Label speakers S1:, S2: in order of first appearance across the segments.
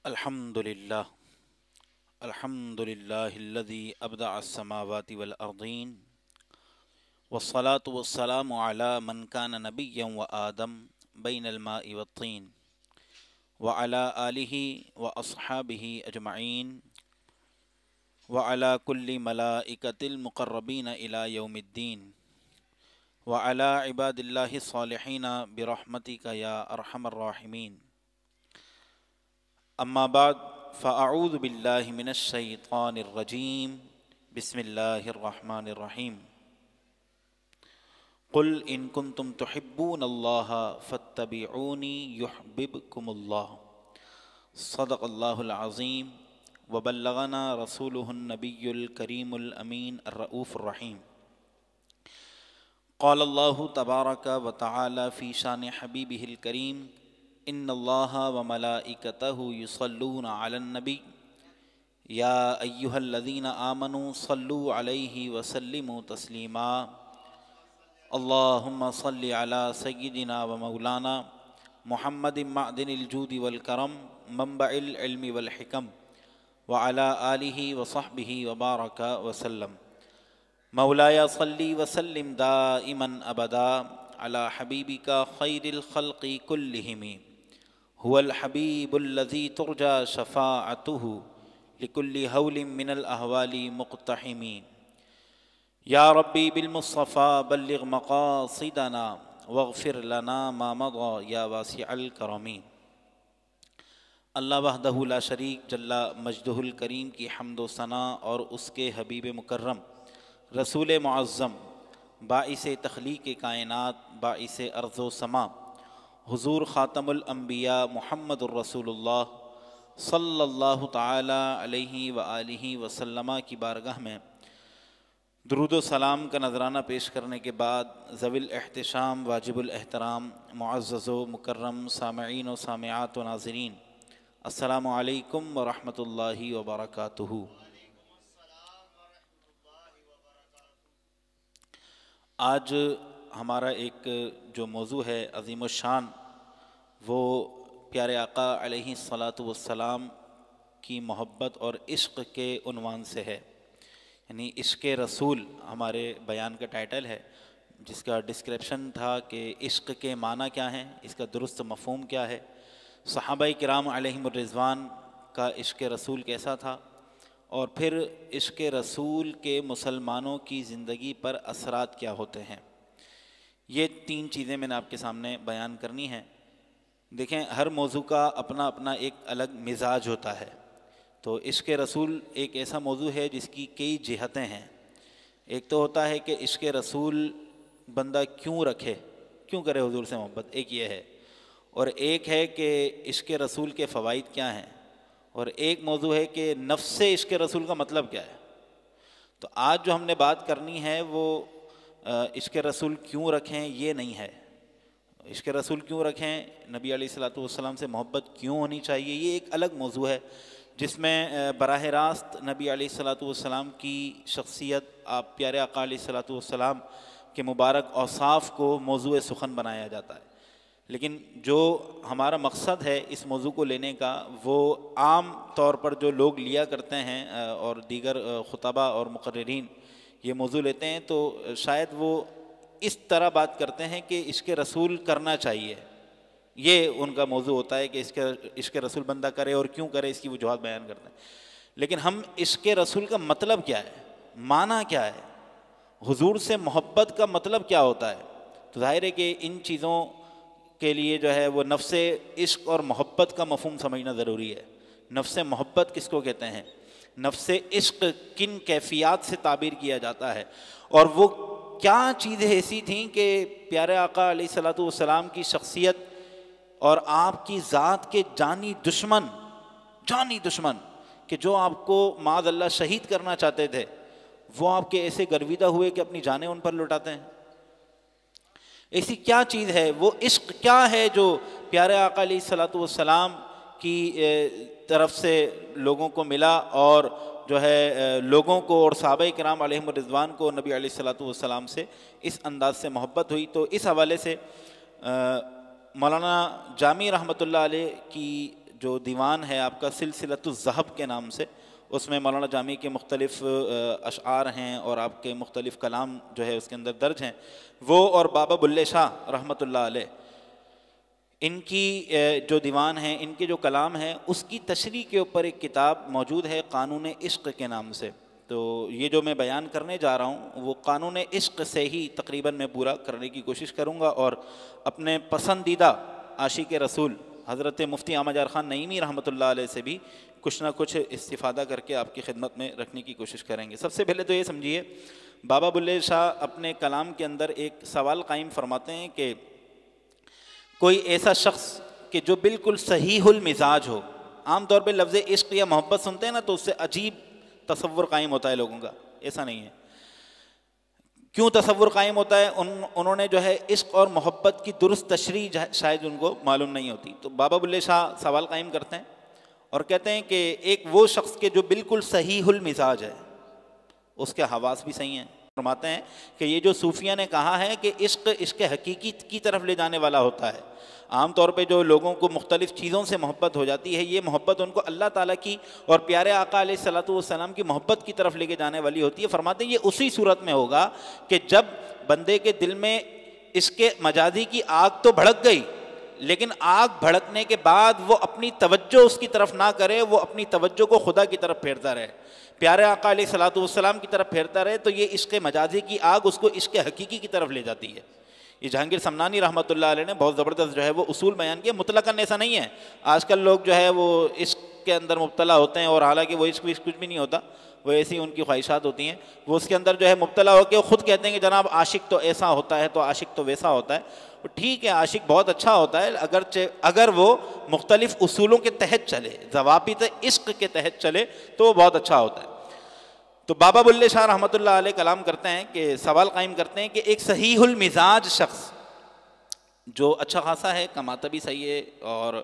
S1: الحمد للہ الحمد للہ الذی ابدع السماوات والارضین والصلاة والسلام علی من کان نبیا وآدم بین الماء والطین وعلی آلہ واصحابہ اجمعین وعلی کل ملائکۃ المقربین الی یوم الدین وعلی عباد اللہ الصالحین برحمتک یا ارحم الراحمین. اما بعد فاعوذ باللہ من الشیطان الرجیم. بسم اللہ الرحمن الرحیم. قل ان کنتم تحبون اللہ فاتبعونی یحببکم اللہ. صدق اللہ العظیم وبلغنا رسولہ النبی الکریم الامین الرؤوف الرحیم. قال اللہ تبارک وتعالی فی شان حبیبہ الکریم ان اللہ وملائکتہ یصلون علی النبی یا ایہا الذین آمنوا صلوا علیہ وسلموا تسلیما. اللہم صل علی سیدنا ومولانا محمد معدن الجود والکرم منبع العلم والحکم وعلی آلہ وصحبہ وبارک وسلم. مولایا صلی وسلم دائما ابدا علی حبیبک خیر الخلق کلہم هو الحبیب الذی ترجى شفاعته لكل هول من الأهوال مقتحم. یا ربی بالمصطفى بلغ مقاصدنا واغفر لنا ما مضى یا واسع الکرم. اللہ وحدہ لا شریک جل مجدہ الکریم کی حمد و ثنا اور اس کے حبیب مکرم رسول معظم باعث تخلیق کائنات باعث ارض و سما حضور خاتم الانبیاء محمد الرسول اللہ صلی اللہ تعالی علیہ وآلہ وسلم کی بارگاہ میں درود و سلام کا نذرانہ پیش کرنے کے بعد ذوی الاحتشام واجب الاحترام معزز و مکرم سامعین و سامعات و ناظرین، السلام علیکم ورحمۃ اللہ وبرکاتہ. آج ہمارا ایک جو موضوع ہے عظیم الشان وہ پیارے آقا علیہ الصلاۃ والسلام کی محبت اور عشق کے عنوان سے ہے. یعنی عشق رسول ہمارے بیان کا ٹائٹل ہے، جس کا ڈسکرپشن تھا کہ عشق کے معنی کیا ہیں، اس کا درست مفہوم کیا ہے، صحابہ کرام علیہم الرضوان کا عشق رسول کیسا تھا، اور پھر عشق رسول کے مسلمانوں کی زندگی پر اثرات کیا ہوتے ہیں. یہ تین چیزیں میں نے آپ کے سامنے بیان کرنی ہیں. دیکھیں، ہر موضوع کا اپنا اپنا ایک الگ مزاج ہوتا ہے. تو عشق رسول ایک ایسا موضوع ہے جس کی کئی جہتیں ہیں. ایک تو ہوتا ہے کہ عشق رسول بندہ کیوں رکھے، کیوں کرے حضور سے محبت، ایک یہ ہے. اور ایک ہے کہ عشق رسول کے فوائد کیا ہیں، اور ایک موضوع ہے کہ نفس عشق رسول کا مطلب کیا ہے. تو آج جو ہم نے بات کرنی ہے وہ عشق رسول کیوں رکھیں یہ نہیں ہے. عشق رسول کیوں رکھیں، نبی علیہ الصلوۃ والسلام سے محبت کیوں ہونی چاہیے، یہ ایک الگ موضوع ہے جس میں براہ راست نبی علیہ الصلوۃ والسلام کی شخصیت، آپ پیارے آقا علیہ الصلوۃ والسلام کے مبارک اوصاف کو موضوع سخن بنایا جاتا ہے. لیکن جو ہمارا مقصد ہے اس موضوع کو لینے کا، وہ عام طور پر جو لوگ لیا کرتے ہیں اور دیگر خطبہ اور مقررین یہ موضوع لیتے ہیں تو شاید وہ اس طرح بات کرتے ہیں کہ عشق رسول کرنا چاہیے. یہ ان کا موضوع ہوتا ہے کہ عشق رسول بندہ کرے اور کیوں کرے، اس کی وجوہات بیان کرتے ہیں. لیکن ہم عشق رسول کا مطلب کیا ہے، معنی کیا ہے، حضور سے محبت کا مطلب کیا ہوتا ہے، تو ظاہر ہے کہ ان چیزوں کے لیے جو ہے وہ نفس عشق اور محبت کا مفہوم سمجھنا ضروری ہے. نفس محبت کس کو کہتے ہیں، نفس عشق کن کیفیات سے تعبیر کیا جاتا ہے، اور وہ کیا چیزیں ایسی تھیں کہ پیارے آقا علیہ الصلوۃ والسلام کی شخصیت اور آپ کی ذات کے جانی دشمن کہ جو آپ کو معاذ اللہ شہید کرنا چاہتے تھے، وہ آپ کے ایسے گرویدہ ہوئے کہ اپنی جانیں ان پر لٹاتے ہیں. ایسی کیا چیز ہے، وہ عشق کیا ہے جو پیارے آقا علیہ الصلوۃ والسلام کی طرف سے لوگوں کو ملا، اور جو ہے لوگوں کو اور صحابہ کرام علیہم الرضوان کو نبی علیہ الصلوۃ والسلام سے اس انداز سے محبت ہوئی. تو اس حوالے سے مولانا جامی رحمۃ اللہ علیہ کی جو دیوان ہے آپ کا سلسلۃ الذہب کے نام سے، اس میں مولانا جامی کے مختلف اشعار ہیں اور آپ کے مختلف کلام جو ہے اس کے اندر درج ہیں، وہ اور بابا بلے شاہ رحمۃ اللہ علیہ ان کی جو دیوان ہیں، ان کے جو کلام ہیں، اس کی تشریح کے اوپر ایک کتاب موجود ہے قانون عشق کے نام سے۔ تو یہ جو میں بیان کرنے جا رہا ہوں وہ قانون عشق سے ہی تقریباً میں پورا کرنے کی کوشش کروں گا، اور اپنے پسندیدہ عاشق رسول حضرت مفتی احمد یار خان نعیمی رحمۃ اللہ علیہ سے بھی کچھ نہ کچھ استفادہ کر کے آپ کی خدمت میں رکھنے کی کوشش کریں گے۔ سب سے پہلے تو یہ سمجھیے، بابا بلے شاہ اپنے کلام کے اندر ایک سوال قائم فرماتے ہیں کہ کوئی ایسا شخص کہ جو بالکل صحیح المزاج ہو۔ عام طور پہ لفظ عشق یا محبت سنتے ہیں نا تو اس سے عجیب تصور قائم ہوتا ہے لوگوں کا، ایسا نہیں ہے۔ کیوں تصور قائم ہوتا ہے؟ انہوں نے جو ہے عشق اور محبت کی درست تشریح شاید ان کو معلوم نہیں ہوتی۔ تو بابا بلے شاہ سوال قائم کرتے ہیں اور کہتے ہیں کہ ایک وہ شخص کے جو بالکل صحیح المزاج ہے، اس کے حواس بھی صحیح ہیں۔ فرماتے ہیں کہ یہ جو صوفیہ نے کہا ہے کہ عشق حقیقی کی طرف لے جانے والا ہوتا ہے، عام طور پہ جو لوگوں کو مختلف چیزوں سے محبت ہو جاتی ہے، یہ محبت ان کو اللہ تعالیٰ کی اور پیارے آقا علیہ الصلوۃ والسلام کی محبت کی طرف لے کے جانے والی ہوتی ہے۔ فرماتے ہیں یہ اسی صورت میں ہوگا کہ جب بندے کے دل میں عشق مجازی کی آگ تو بھڑک گئی، لیکن آگ بھڑکنے کے بعد وہ اپنی توجہ اس کی طرف نہ کرے، وہ اپنی توجہ کو خدا کی طرف پھیرتا رہے، پیارے آقا علیہ الصلوۃ والسلام کی طرف پھیرتا رہے، تو یہ عشق مجازی کی آگ اس کو عشق حقیقی کی طرف لے جاتی ہے۔ یہ جہانگیر سمنانی رحمۃ اللہ علیہ نے بہت زبردست جو ہے وہ اصول بیان کیا، مطلقاً ایسا نہیں ہے۔ آج کل لوگ جو ہے وہ عشق کے اندر مبتلا ہوتے ہیں، اور حالانکہ وہ عشق کچھ بھی نہیں ہوتا، وہ ایسی ان کی خواہشات ہوتی ہیں، وہ اس کے اندر جو ہے مبتلا ہو کے خود کہتے ہیں کہ جناب عاشق تو ایسا ہوتا ہے، تو عاشق تو ویسا ہوتا ہے۔ ٹھیک ہے، عاشق بہت اچھا ہوتا ہے اگر وہ مختلف اصولوں کے تحت چلے، ضوابط عشق کے تحت چلے تو وہ بہت اچھا ہوتا ہے۔ تو بابا بلے شاہ رحمۃ اللہ علیہ کلام کرتے ہیں کہ سوال قائم کرتے ہیں کہ ایک صحیح المزاج شخص جو اچھا خاصا ہے، کماتا بھی صحیح ہے اور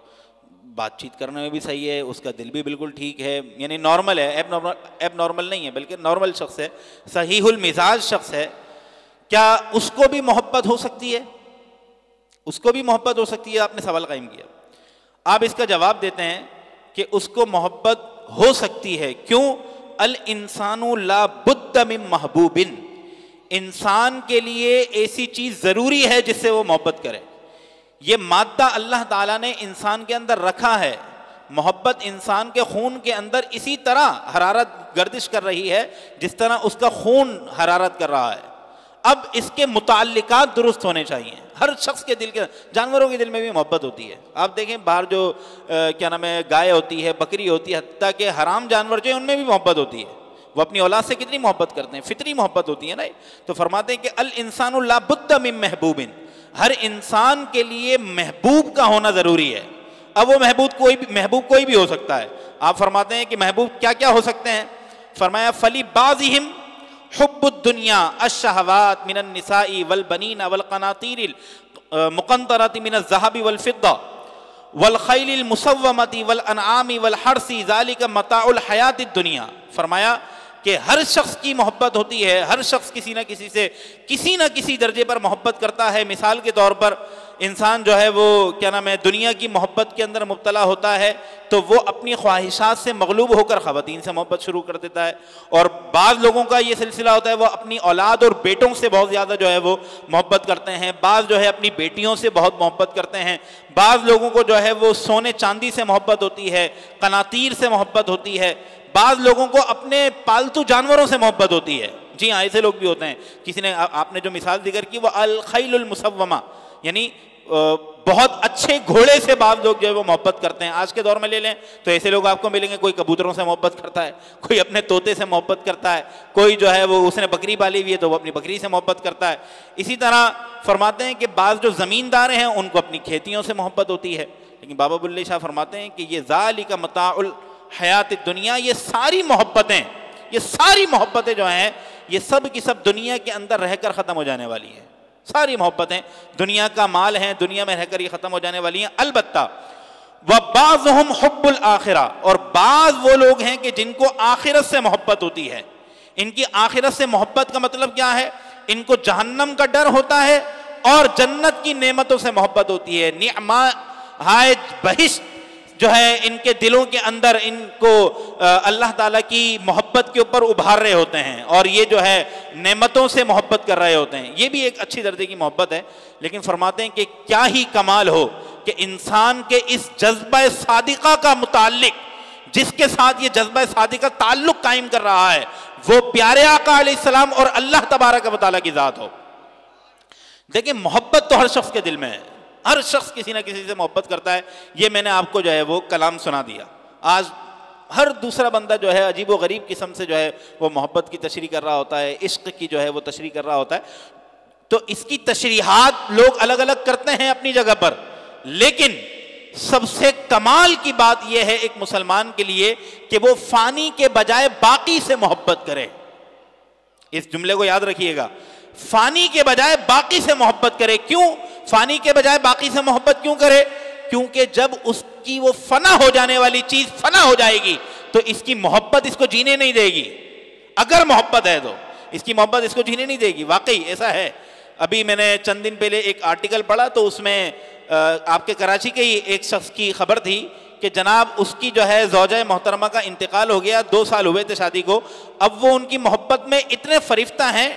S1: بات چیت کرنے میں بھی صحیح ہے، اس کا دل بھی بالکل ٹھیک ہے، یعنی نارمل ہے، ایب نارمل نہیں ہے بلکہ نارمل شخص ہے، صحیح المزاج شخص ہے، کیا اس کو بھی محبت ہو سکتی ہے؟ اس کو بھی محبت ہو سکتی ہے؟ آپ نے سوال قائم کیا۔ آپ اس کا جواب دیتے ہیں کہ اس کو محبت ہو سکتی ہے۔ کیوں؟ الانسان لا بد من محبوب، انسان کے لیے ایسی چیز ضروری ہے جس سے وہ محبت کرے۔ یہ مادہ اللہ تعالیٰ نے انسان کے اندر رکھا ہے، محبت انسان کے خون کے اندر اسی طرح حرارت گردش کر رہی ہے جس طرح اس کا خون حرارت کر رہا ہے۔ اب اس کے متعلقات درست ہونے چاہیے۔ ہر شخص کے دل کے، جانوروں کے دل میں بھی محبت ہوتی ہے۔ آپ دیکھیں باہر جو کیا نام ہے، گائے ہوتی ہے، بکری ہوتی ہے، حتیٰ کہ حرام جانور جو ہیں ان میں بھی محبت ہوتی ہے، وہ اپنی اولاد سے کتنی محبت کرتے ہیں، فطری محبت ہوتی ہے نا۔ تو فرماتے ہیں کہ الانسان لا بد من محبوب، ہر انسان کے لیے محبوب کا ہونا ضروری ہے۔ اب وہ محبوب کوئی بھی ہو سکتا ہے۔ آپ فرماتے ہیں کہ محبوب کیا کیا ہو سکتے ہیں؟ فرمایا فلی بعضہم حب الدنیا الشہوات من النساء والبنین والقناطیر المقنطرۃ من الذہب والفضہ والخیل المسومۃ والانعام والحرث ذالک متاع الحیاۃ الدنیا۔ فرمایا کہ ہر شخص کی محبت ہوتی ہے، ہر شخص کسی نہ کسی سے کسی نہ کسی درجے پر محبت کرتا ہے۔ مثال کے طور پر انسان جو ہے وہ کیا نام ہے، دنیا کی محبت کے اندر مبتلا ہوتا ہے تو وہ اپنی خواہشات سے مغلوب ہو کر خواتین سے محبت شروع کر دیتا ہے، اور بعض لوگوں کا یہ سلسلہ ہوتا ہے وہ اپنی اولاد اور بیٹوں سے بہت زیادہ جو ہے وہ محبت کرتے ہیں، بعض جو ہے اپنی بیٹیوں سے بہت محبت کرتے ہیں، بعض لوگوں کو جو ہے وہ سونے چاندی سے محبت ہوتی ہے، قناطیر سے محبت ہوتی ہے، بعض لوگوں کو اپنے پالتو جانوروں سے محبت ہوتی ہے۔ جی ہاں، ایسے لوگ بھی ہوتے ہیں۔ کسی نے، آپ نے جو مثال ذکر کی وہ الخیل المسومہ، یعنی بہت اچھے گھوڑے سے بعض لوگ جو ہے وہ محبت کرتے ہیں۔ آج کے دور میں لے لیں تو ایسے لوگ آپ کو ملیں گے، کوئی کبوتروں سے محبت کرتا ہے، کوئی اپنے طوطے سے محبت کرتا ہے، کوئی جو ہے وہ اس نے بکری پالی ہوئی ہے تو وہ اپنی بکری سے محبت کرتا ہے۔ اسی طرح فرماتے ہیں کہ بعض جو زمیندار ہیں ان کو اپنی کھیتیوں سے محبت ہوتی ہے۔ لیکن بابا بلے شاہ فرماتے ہیں کہ یہ ذالک متاع الحیات الدنیا، یہ ساری محبتیں جو ہیں یہ سب کی سب دنیا کے اندر رہ کر ختم ہو جانے والی ہیں۔ ساری محبتیں دنیا کا مال ہیں، دنیا میں رہ کر یہ ختم ہو جانے والی ہیں۔ البتہ وَبَعْضُهُمْ حُبُّ الْآخِرَةِ، اور بعض وہ لوگ ہیں کہ جن کو آخرت سے محبت ہوتی ہے۔ ان کی آخرت سے محبت کا مطلب کیا ہے؟ ان کو جہنم کا ڈر ہوتا ہے اور جنت کی نعمتوں سے محبت ہوتی ہے۔ نعمہ ہائے بہشت جو ہے ان کے دلوں کے اندر ان کو اللہ تعالیٰ کی محبت کے اوپر ابھار رہے ہوتے ہیں اور یہ جو ہے نعمتوں سے محبت کر رہے ہوتے ہیں. یہ بھی ایک اچھی درجے کی محبت ہے. لیکن فرماتے ہیں کہ کیا ہی کمال ہو کہ انسان کے اس جذبہ صادقہ کا متعلق، جس کے ساتھ یہ جذبہ صادقہ تعلق قائم کر رہا ہے، وہ پیارے آقا علیہ السلام اور اللہ تبارک و تعالیٰ کی ذات ہو. دیکھیں محبت تو ہر شخص کے دل میں ہے، ہر شخص کسی نہ کسی سے محبت کرتا ہے. یہ میں نے آپ کو جو ہے وہ کلام سنا دیا. آج ہر دوسرا بندہ جو ہے عجیب و غریب قسم سے جو ہے وہ محبت کی تشریح کر رہا ہوتا ہے، عشق کی جو ہے وہ تشریح کر رہا ہوتا ہے. تو اس کی تشریحات لوگ الگ الگ کرتے ہیں اپنی جگہ پر، لیکن سب سے کمال کی بات یہ ہے ایک مسلمان کے لیے کہ وہ فانی کے بجائے باقی سے محبت کرے. اس جملے کو یاد رکھیے گا، فانی کے بجائے باقی سے محبت کرے. کیوں فانی کے بجائے باقی سے محبت کیوں کرے؟ کیونکہ جب اس کی وہ فنا ہو جانے والی چیز فنا ہو جائے گی تو اس کی محبت اس کو جینے نہیں دے گی. اگر محبت ہے تو اس کی محبت اس کو جینے نہیں دے گی. واقعی ایسا ہے. ابھی میں نے چند دن پہلے ایک آرٹیکل پڑھا تو اس میں آپ کے کراچی کے ہی ایک شخص کی خبر تھی کہ جناب اس کی جو ہے زوجہ محترمہ کا انتقال ہو گیا، 2 سال ہوئے تھے شادی کو. اب وہ ان کی محبت میں اتنے فریفتہ ہیں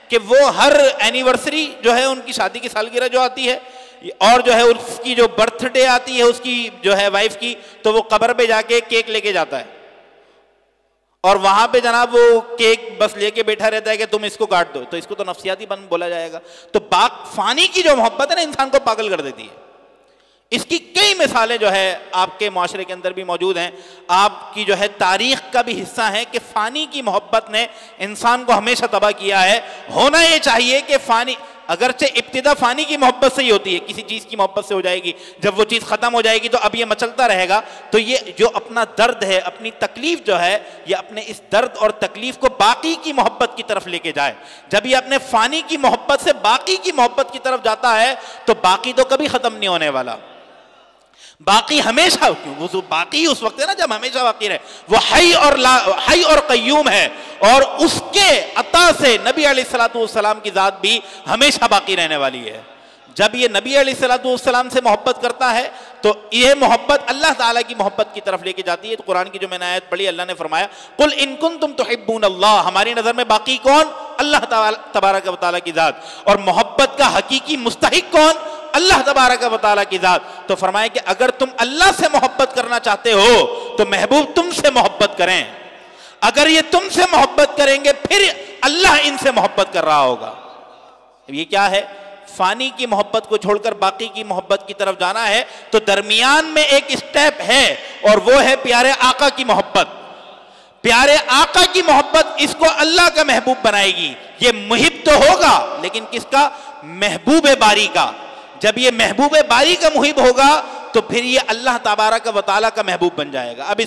S1: کہ وہ ہر اینیورسری جو ہے ان کی شادی کی سالگرہ جو آتی ہے اور جو ہے اس کی جو برتھ ڈے آتی ہے اس کی جو ہے وائف کی، تو وہ قبر پہ جا کے کیک لے کے جاتا ہے اور وہاں پہ جناب وہ کیک بس لے کے بیٹھا رہتا ہے کہ تم اس کو کاٹ دو. تو اس کو تو نفسیاتی بن بولا جائے گا. تو فانی کی جو محبت ہے نا انسان کو پاگل کر دیتی ہے. اس کی کئی مثالیں جو ہے آپ کے معاشرے کے اندر بھی موجود ہیں. آپ کی جو ہے تاریخ کا بھی حصہ ہے کہ فانی کی محبت نے انسان کو ہمیشہ تباہ کیا ہے. ہونا یہ چاہیے کہ فانی، اگرچہ ابتدا فانی کی محبت سے ہی ہوتی ہے، کسی چیز کی محبت سے ہو جائے گی، جب وہ چیز ختم ہو جائے گی تو اب یہ مچلتا رہے گا. تو یہ جو اپنا درد ہے، اپنی تکلیف جو ہے، یہ اپنے اس درد اور تکلیف کو باقی کی محبت کی طرف لے کے جائے. جب یہ اپنے فانی کی محبت سے باقی کی محبت کی طرف جاتا ہے تو باقی تو کبھی ختم نہیں ہونے والا. باقی ہمیشہ، وہ باقی اس وقت ہے نا جب ہمیشہ باقی رہے. وہ حی اور قیوم ہے اور اس کے عطا سے نبی علیہ الصلوۃ والسلام کی ذات بھی ہمیشہ باقی رہنے والی ہے. جب یہ نبی علیہ الصلوۃ والسلام سے محبت کرتا ہے تو یہ محبت اللہ تعالیٰ کی محبت کی طرف لے کے جاتی ہے. تو قرآن کی جو میں نے آیت پڑھی، اللہ نے فرمایا قل ان کنتم تحبون اللہ، ہماری نظر میں باقی کون؟ اللہ تبارک و تعالیٰ کی ذات. اور محبت کا حقیقی مستحق کون؟ اللہ تبارک و تعالیٰ کی ذات. تو فرمایا کہ اگر تم اللہ سے محبت کرنا چاہتے ہو تو محبوب تم سے محبت کریں. اگر یہ تم سے محبت کریں گے پھر اللہ ان سے محبت کر رہا ہوگا. یہ کیا ہے؟ فانی کی محبت کو چھوڑ کر باقی کی محبت کی طرف جانا ہے. تو درمیان میں ایک اسٹیپ ہے اور وہ ہے پیارے آقا کی محبت. پیارے آقا کی محبت اس کو اللہ کا محبوب بنائے گی. یہ محب تو ہوگا لیکن کس کا؟ محبوب باری کا. جب یہ محبوب باری کا محب ہوگا تو پھر یہ اللہ تبارک و تعالیٰ کا محبوب بن جائے گا. اب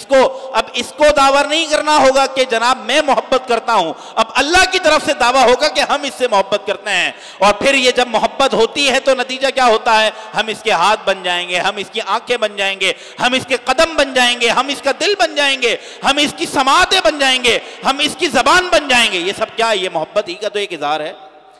S1: اس کو دعویٰ نہیں کرنا ہوگا کہ جناب میں محبت کرتا ہوں. اب اللہ کی طرف سے دعویٰ ہوگا کہ ہم اس سے محبت کرتے ہیں. اور پھر یہ جب محبت ہوتی ہے تو نتیجہ کیا ہوتا ہے؟ ہم اس کے ہاتھ بن جائیں گے، ہم اس کی آنکھیں بن جائیں گے، ہم اس کے قدم بن جائیں گے، ہم اس کا دل بن جائیں گے، ہم اس کی سماعتیں بن جائیں گے، ہم اس کی زبان بن جائیں گے. یہ سب کیا؟ یہ محبت ہی کا تو ایک اظہار ہے.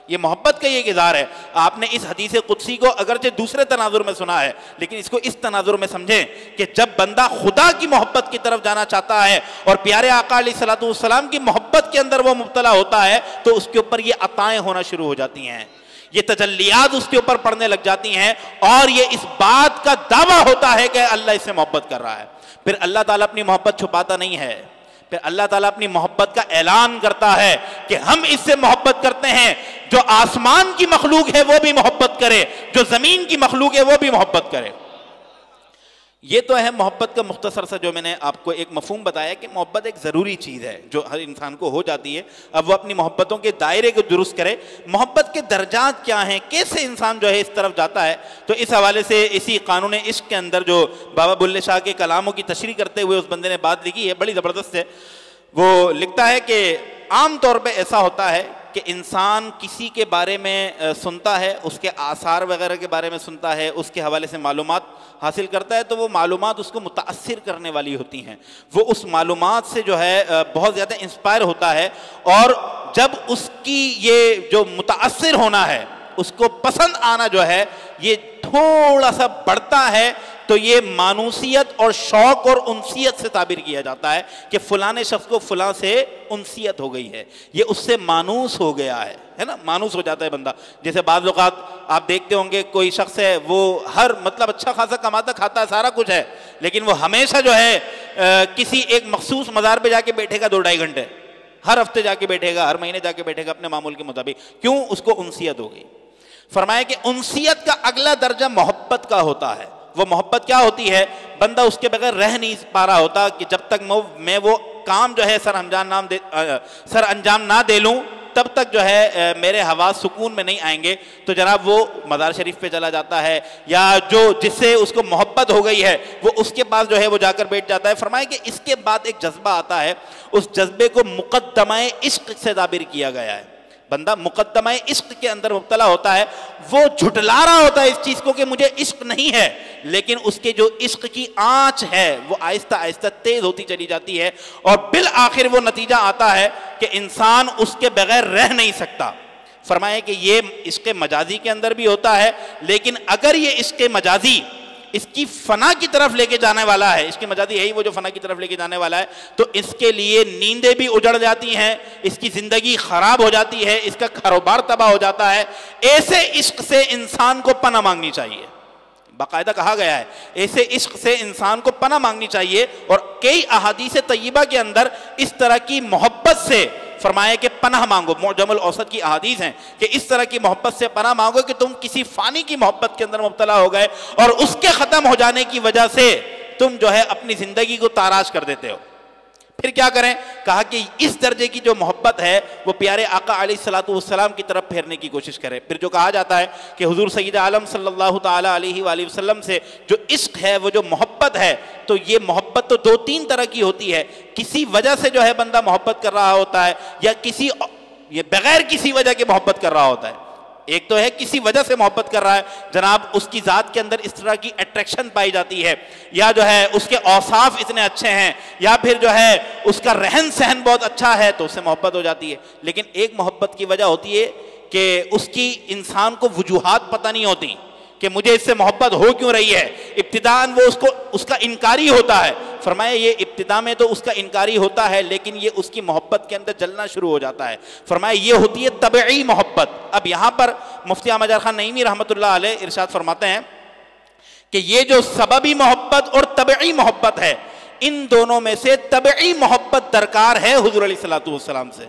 S1: یہ محبت کا یہ اظہار ہے. آپ نے اس حدیث قدسی کو اگرچہ دوسرے تناظر میں سنا ہے لیکن اس کو اس تناظر میں سمجھیں کہ جب بندہ خدا کی محبت کی طرف جانا چاہتا ہے اور پیارے آقا علیہ الصلوۃ والسلام کی محبت کے اندر وہ مبتلا ہوتا ہے تو اس کے اوپر یہ عطائیں ہونا شروع ہو جاتی ہیں، یہ تجلیات اس کے اوپر پڑنے لگ جاتی ہیں اور یہ اس بات کا دعویٰ ہوتا ہے کہ اللہ اس سے محبت کر رہا ہے. پھر اللہ تعالیٰ اپنی محبت چھپاتا نہیں ہے. پھر اللہ تعالیٰ اپنی محبت کا اعلان کرتا ہے کہ ہم اس سے محبت کرتے ہیں. جو آسمان کی مخلوق ہے وہ بھی محبت کرے، جو زمین کی مخلوق ہے وہ بھی محبت کرے. یہ تو ہے محبت کا مختصر سا جو میں نے آپ کو ایک مفہوم بتایا کہ محبت ایک ضروری چیز ہے جو ہر انسان کو ہو جاتی ہے. اب وہ اپنی محبتوں کے دائرے کو درست کرے. محبت کے درجات کیا ہیں، کیسے انسان جو ہے اس طرف جاتا ہے، تو اس حوالے سے اسی قانون عشق کے اندر جو بابا بلے شاہ کے کلاموں کی تشریح کرتے ہوئے اس بندے نے بات لکھی ہے، بڑی زبردست ہے. وہ لکھتا ہے کہ عام طور پہ ایسا ہوتا ہے کہ انسان کسی کے بارے میں سنتا ہے، اس کے آثار وغیرہ کے بارے میں سنتا ہے، اس کے حوالے سے معلومات حاصل کرتا ہے تو وہ معلومات اس کو متاثر کرنے والی ہوتی ہیں. وہ اس معلومات سے جو ہے بہت زیادہ انسپائر ہوتا ہے اور جب اس کی یہ جو متاثر ہونا ہے، اس کو پسند آنا جو ہے، یہ تھوڑا سا بڑھتا ہے تو یہ مانوسیت اور شوق اور انسیت سے تعبیر کیا جاتا ہے کہ فلاں شخص کو فلاں سے انسیت ہو گئی ہے، یہ اس سے مانوس ہو گیا ہے نا، مانوس ہو جاتا ہے بندہ. جیسے بعض اوقات آپ دیکھتے ہوں گے کوئی شخص ہے وہ ہر مطلب اچھا خاصا کماتا کھاتا ہے سارا کچھ ہے، لیکن وہ ہمیشہ جو ہے کسی ایک مخصوص مزار پہ جا کے بیٹھے گا 2-2.5 گھنٹے، ہر ہفتے جا کے بیٹھے گا، ہر مہینے جا کے بیٹھے گا اپنے معمول کے مطابق. کیوں؟ اس کو انسیت ہو گئی. فرمایا کہ انسیت کا اگلا درجہ محبت کا ہوتا ہے. وہ محبت کیا ہوتی ہے؟ بندہ اس کے بغیر رہ نہیں پا رہا ہوتا کہ جب تک میں وہ کام جو ہے سر انجام نہ دے لوں تب تک جو ہے میرے حواس سکون میں نہیں آئیں گے. تو جناب وہ مزار شریف پہ چلا جاتا ہے، یا جس سے اس کو محبت ہو گئی ہے وہ اس کے پاس جو ہے وہ جا کر بیٹھ جاتا ہے. فرمایا کہ اس کے بعد ایک جذبہ آتا ہے، اس جذبے کو مقدمہ عشق سے تعبیر کیا گیا ہے. بندہ مقدمہ عشق کے اندر مبتلا ہوتا ہے، وہ جھٹلا رہا ہوتا ہے اس چیز کو کہ مجھے عشق نہیں ہے، لیکن اس کے جو عشق کی آنچ ہے وہ آہستہ آہستہ تیز ہوتی چلی جاتی ہے، اور بالآخر وہ نتیجہ آتا ہے کہ انسان اس کے بغیر رہ نہیں سکتا. فرمایا کہ یہ عشق مجازی کے اندر بھی ہوتا ہے، لیکن اگر یہ عشق مجازی اس کی فنا کی طرف لے کے جانے والا ہے، اس کی مجازی ہے ہی وہ جو فنا کی طرف لے کے جانے والا ہے، تو اس کے لیے نیندیں بھی اجڑ جاتی ہیں، اس کی زندگی خراب ہو جاتی ہے، اس کا کاروبار تباہ ہو جاتا ہے. ایسے عشق سے انسان کو پناہ مانگنی چاہیے. باقاعدہ کہا گیا ہے ایسے عشق سے انسان کو پناہ مانگنی چاہیے. اور کئی احادیث طیبہ کے اندر اس طرح کی محبت سے فرمایا کہ پناہ مانگو. معجم الاوسط کی احادیث ہیں کہ اس طرح کی محبت سے پناہ مانگو کہ تم کسی فانی کی محبت کے اندر مبتلا ہو گئے اور اس کے ختم ہو جانے کی وجہ سے تم جو ہے اپنی زندگی کو تاراج کر دیتے ہو. پھر کیا کریں؟ کہا کہ اس درجے کی جو محبت ہے وہ پیارے آقا علیہ الصلوۃ والسلام کی طرف پھیرنے کی کوشش کریں. پھر جو کہا جاتا ہے کہ حضور سید عالم صلی اللہ تعالی علیہ وآلہ وسلم سے جو عشق ہے، وہ جو محبت ہے، تو یہ محبت تو 2-3 طرح کی ہوتی ہے. کسی وجہ سے جو ہے بندہ محبت کر رہا ہوتا ہے، یا یہ بغیر کسی وجہ کے محبت کر رہا ہوتا ہے. ایک تو ہے کسی وجہ سے محبت کر رہا ہے، جناب اس کی ذات کے اندر اس طرح کی اٹریکشن پائی جاتی ہے، یا جو ہے اس کے اوصاف اتنے اچھے ہیں، یا پھر جو ہے اس کا رہن سہن بہت اچھا ہے تو اس سے محبت ہو جاتی ہے. لیکن ایک محبت کی وجہ ہوتی ہے کہ اس کی انسان کو وجوہات پتہ نہیں ہوتی کہ مجھے اس سے محبت ہو کیوں رہی ہے. ابتداءً وہ اس کا انکاری ہوتا ہے. فرمایا یہ ابتدا میں تو اس کا انکاری ہوتا ہے، لیکن یہ اس کی محبت کے اندر جلنا شروع ہو جاتا ہے. فرمایا یہ ہوتی ہے طبعی محبت. اب یہاں پر مفتی احمد یار خان نعیمی رحمۃ اللہ علیہ ارشاد فرماتے ہیں کہ یہ جو سببی محبت اور طبعی محبت ہے، ان دونوں میں سے طبعی محبت درکار ہے حضور علیہ الصلوۃ والسلام سے.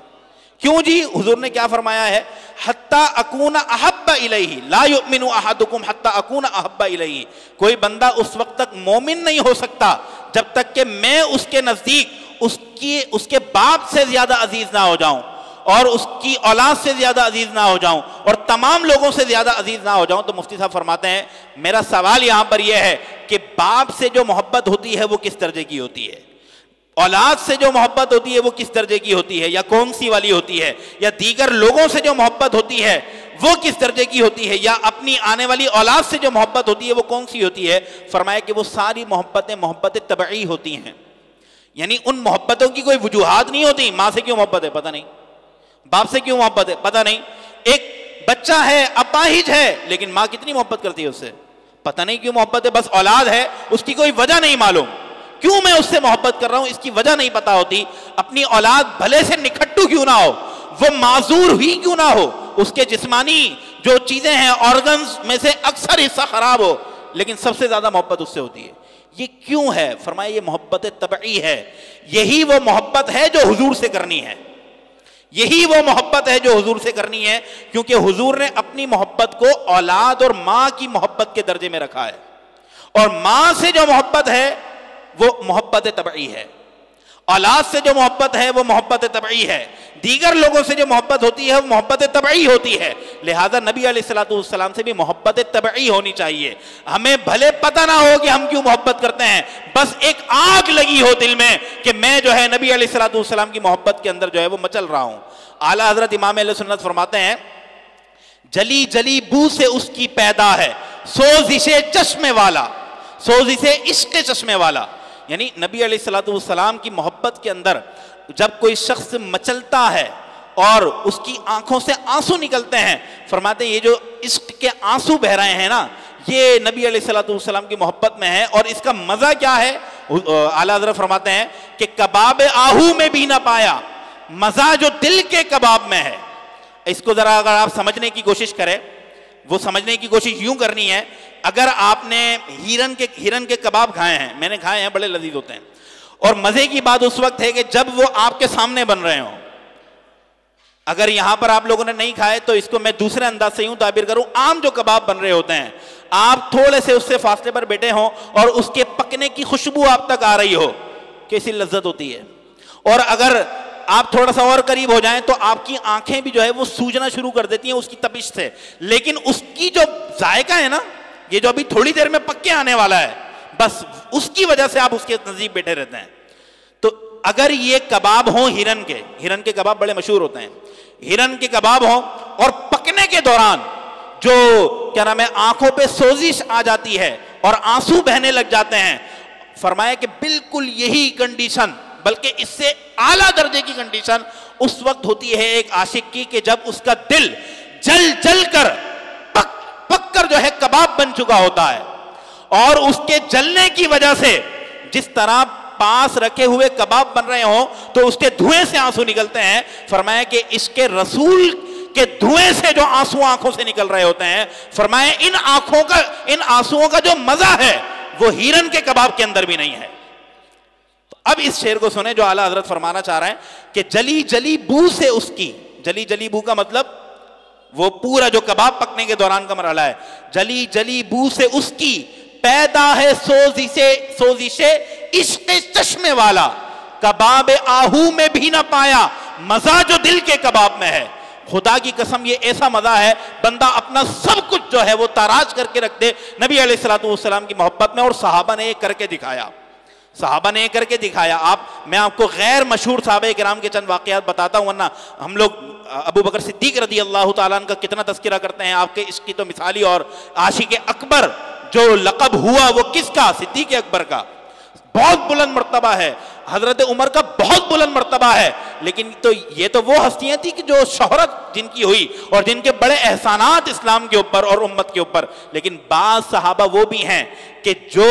S1: کیوں جی؟ حضور نے کیا فرمایا ہے؟ حتی اکون احب الیہ لا یؤمن احدکم حتی اکون احب الیہ. کوئی بندہ اس وقت تک مومن نہیں ہو سکتا جب تک کہ میں اس کے نزدیک اس کے باپ سے زیادہ عزیز نہ ہو جاؤں، اور اس کی اولاد سے زیادہ عزیز نہ ہو جاؤں، اور تمام لوگوں سے زیادہ عزیز نہ ہو جاؤں. تو مفتی صاحب فرماتے ہیں میرا سوال یہاں پر یہ ہے کہ باپ سے جو محبت ہوتی ہے وہ کس درجے کی ہوتی ہے؟ اولاد سے جو محبت ہوتی ہے وہ کس درجے کی ہوتی ہے، یا کون سی والی ہوتی ہے؟ یا دیگر لوگوں سے جو محبت ہوتی ہے وہ کس درجے کی ہوتی ہے؟ یا اپنی آنے والی اولاد سے جو محبت ہوتی ہے وہ کون سی ہوتی ہے؟ فرمایا کہ وہ ساری محبتیں محبت طبعی ہوتی ہیں. یعنی ان محبتوں کی کوئی وجوہات نہیں ہوتی. ماں سے کیوں محبت ہے پتہ نہیں، باپ سے کیوں محبت ہے پتہ نہیں. ایک بچہ ہے اپاہج ہے لیکن ماں کتنی محبت کرتی ہے اس سے، پتہ نہیں کیوں محبت ہے. بس اولاد ہے، اس کی کوئی وجہ نہیں معلوم، کیوں میں اس سے محبت کر رہا ہوں اس کی وجہ نہیں پتا ہوتی. اپنی اولاد بھلے سے نکھٹو کیوں نہ ہو، وہ معذور ہی کیوں نہ ہو، اس کے جسمانی جو چیزیں ہیں آرگنز میں سے اکثر حصہ خراب ہو، لیکن سب سے زیادہ محبت اس سے ہوتی ہے. یہ کیوں ہے؟ فرمایا یہ محبت طبعی ہے. یہی وہ محبت ہے جو حضور سے کرنی ہے، یہی وہ محبت ہے جو حضور سے کرنی ہے، کیونکہ حضور نے اپنی محبت کو اولاد اور ماں کی محبت کے درجے میں رکھا ہے. اور ماں سے جو محبت ہے وہ محبت طبعی ہے، اولاد سے جو محبت ہے وہ محبت طبعی ہے، دیگر لوگوں سے جو محبت ہوتی ہے وہ محبت طبعی ہوتی ہے. لہذا نبی علیہ الصلوۃ والسلام سے بھی محبت طبعی ہونی چاہیے. ہمیں بھلے پتہ نہ ہو کہ ہم کیوں محبت کرتے ہیں، بس ایک آگ لگی ہو دل میں کہ میں جو ہے نبی علیہ الصلوۃ والسلام کی محبت کے اندر جو ہے وہ مچل رہا ہوں. اعلیٰ حضرت امام اہل سنت فرماتے ہیں جلی جلی بو سے اس کی پیدا ہے سوزش چشمے والا، سوزش عشق چشمے والا. یعنی نبی علیہ الصلوۃ والسلام کی محبت کے اندر جب کوئی شخص مچلتا ہے اور اس کی آنکھوں سے آنسو نکلتے ہیں، فرماتے ہیں یہ جو عشق کے آنسو بہ رہے ہیں نا، یہ نبی علیہ الصلوۃ والسلام کی محبت میں ہے. اور اس کا مزہ کیا ہے؟ اعلیٰ حضرت فرماتے ہیں کہ کباب آہو میں بھی نہ پایا، مزہ جو دل کے کباب میں ہے. اس کو ذرا اگر آپ سمجھنے کی کوشش کریں، وہ سمجھنے کی کوشش یوں کرنی ہے، اگر آپ نے ہرن کے کباب کھائے ہیں، میں نے کھائے ہیں، بڑے لذیذ ہوتے ہیں، اور مزے کی بات اس وقت ہے کہ جب وہ آپ کے سامنے بن رہے ہوں. اگر یہاں پر آپ لوگوں نے نہیں کھائے تو اس کو میں دوسرے انداز سے یوں تعبیر کروں، عام جو کباب بن رہے ہوتے ہیں، آپ تھوڑے سے اس سے فاصلے پر بیٹھے ہوں اور اس کے پکنے کی خوشبو آپ تک آ رہی ہو، کیسی لذت ہوتی ہے. اور اگر آپ تھوڑا سا اور قریب ہو جائیں تو آپ کی آنکھیں بھی جو ہے وہ سوجنا شروع کر دیتی ہیں اس کی تپش سے. لیکن اس کی جو ذائقہ ہے نا، یہ جو ابھی تھوڑی دیر میں پک کے آنے والا ہے، بس اس کی وجہ سے آپ اس کے نزدیک بیٹھے رہتے ہیں. تو اگر یہ کباب ہوں ہرن کے کباب بڑے مشہور ہوتے ہیں، ہرن کے کباب ہوں اور پکنے کے دوران جو کیا نام ہے آنکھوں پہ سوزش آ جاتی ہے اور آنسو بہنے لگ جاتے ہیں، فرمایا کہ بالکل یہی کنڈیشن، بلکہ اس سے اعلیٰ درجے کی کنڈیشن اس وقت ہوتی ہے ایک عاشق کی کہ جب اس کا دل جل جل کر پک کر جو ہے کباب بن چکا ہوتا ہے، اور اس کے جلنے کی وجہ سے جس طرح پاس رکھے ہوئے کباب بن رہے ہوں تو اس کے دھوئیں سے آنسو نکلتے ہیں. فرمایا کہ عشق رسول کے دھوئیں سے جو آنسو آنکھوں سے نکل رہے ہوتے ہیں، فرمایا ان آنسوؤں کا جو مزہ ہے وہ ہرن کے کباب کے اندر بھی نہیں ہے. اب اس شعر کو سنیں جو اعلیٰ حضرت فرمانا چاہ رہے ہیں کہ جلی جلی بو سے اس کی، جلی جلی بو کا مطلب وہ پورا جو کباب پکنے کے دوران کا مرحلہ ہے، جلی جلی بو سے اس کی پیدا ہے سوزش عشق چشمے والا، کباب آہو میں بھی نہ پایا، مزہ جو دل کے کباب میں ہے. خدا کی قسم یہ ایسا مزہ ہے بندہ اپنا سب کچھ جو ہے وہ تاراج کر کے رکھ دے نبی علیہ الصلوۃ والسلام کی محبت میں. اور صحابہ نے یہ کر کے دکھایا. میں آپ کو غیر مشہور صحابہ کرام کے چند واقعات بتاتا ہوں، ورنہ ہم لوگ ابو بکر صدیق رضی اللہ تعالیٰ عنہ کا کتنا تذکرہ کرتے ہیں، آپ کے عشق کی تو مثالی. اور عاشق اکبر جو لقب ہوا وہ کس کا؟ صدیق اکبر کا. بہت بلند مرتبہ ہے. حضرت عمر کا بہت بلند مرتبہ ہے. لیکن یہ تو وہ ہستیاں تھیں کہ جو شہرت جن کی ہوئی اور جن کے بڑے احسانات اسلام کے اوپر اور امت کے اوپر. لیکن بعض صحابہ وہ بھی ہیں کہ جو